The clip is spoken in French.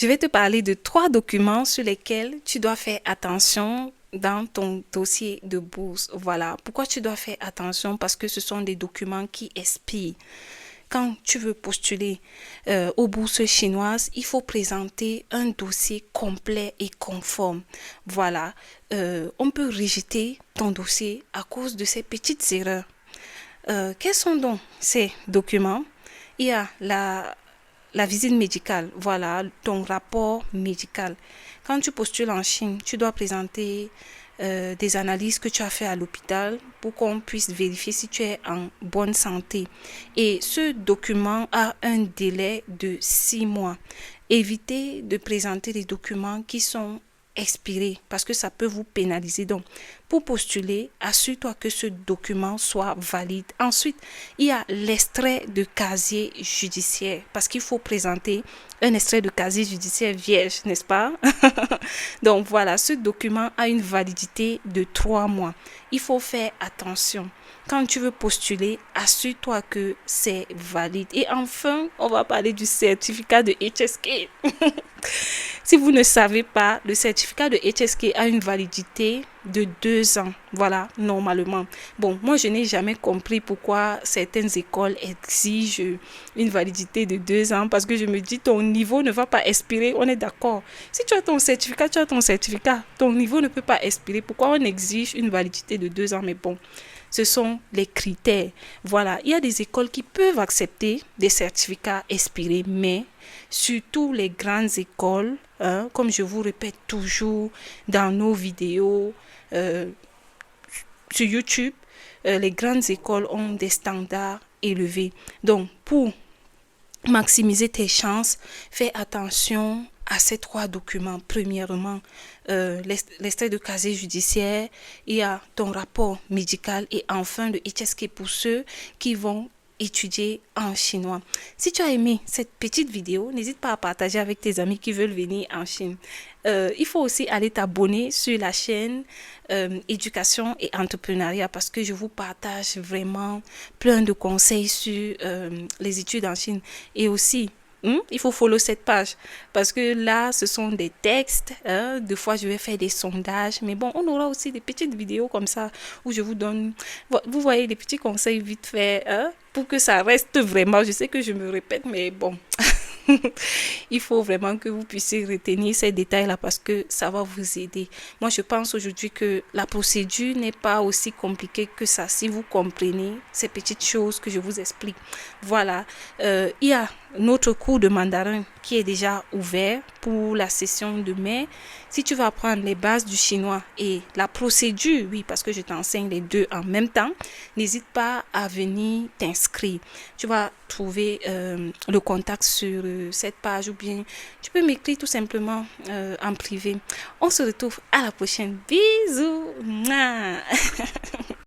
Je vais te parler de 3 documents sur lesquels tu dois faire attention dans ton dossier de bourse. Voilà. Pourquoi tu dois faire attention? Parce que ce sont des documents qui expirent. Quand tu veux postuler aux bourses chinoises, il faut présenter un dossier complet et conforme. Voilà. On peut rejeter ton dossier à cause de ces petites erreurs. Quels sont donc ces documents? Il y a la visite médicale, voilà, ton rapport médical. Quand tu postules en Chine, tu dois présenter des analyses que tu as fait à l'hôpital pour qu'on puisse vérifier si tu es en bonne santé. Et ce document a un délai de 6 mois. Évitez de présenter des documents qui sont expirés parce que ça peut vous pénaliser. Donc, pour postuler, assure-toi que ce document soit valide. Ensuite, il y a l'extrait de casier judiciaire parce qu'il faut présenter un extrait de casier judiciaire vierge, n'est-ce pas? Donc voilà, ce document a une validité de 3 mois. Il faut faire attention. Quand tu veux postuler, assure-toi que c'est valide. Et enfin, on va parler du certificat de HSK. Si vous ne savez pas, le certificat de HSK a une validité de 2 ans. Voilà, normalement. Bon, moi, je n'ai jamais compris pourquoi certaines écoles exigent une validité de 2 ans parce que je me dis, ton niveau ne va pas expirer. On est d'accord. Si tu as ton certificat, tu as ton certificat. Ton niveau ne peut pas expirer. Pourquoi on exige une validité de 2 ans? Mais bon, ce sont les critères. Voilà, il y a des écoles qui peuvent accepter des certificats expirés, mais surtout les grandes écoles, comme je vous répète toujours dans nos vidéos sur YouTube, les grandes écoles ont des standards élevés. Donc, pour maximiser tes chances, fais attention à ces 3 documents. Premièrement, l'extrait de casier judiciaire, il y a ton rapport médical et enfin le HSK pour ceux qui vont étudier en chinois. Si tu as aimé cette petite vidéo, n'hésite pas à partager avec tes amis qui veulent venir en Chine. Il faut aussi aller t'abonner sur la chaîne éducation et entrepreneuriat parce que je vous partage vraiment plein de conseils sur les études en Chine et aussi il faut follow cette page parce que là, ce sont des textes. Des fois, je vais faire des sondages. Mais bon, on aura aussi des petites vidéos comme ça où je vous donne, vous voyez, des petits conseils vite fait pour que ça reste vraiment. Je sais que je me répète, mais bon. Il faut vraiment que vous puissiez retenir ces détails-là parce que ça va vous aider. Moi, je pense aujourd'hui que la procédure n'est pas aussi compliquée que ça si vous comprenez ces petites choses que je vous explique. Voilà. Il y a notre cours de mandarin qui est déjà ouvert pour la session de mai. Si tu vas apprendre les bases du chinois et la procédure, oui, parce que je t'enseigne les deux en même temps, n'hésite pas à venir t'inscrire. Tu vas trouver le contact sur cette page ou bien tu peux m'écrire tout simplement en privé. On se retrouve à la prochaine. Bisous. Mouah.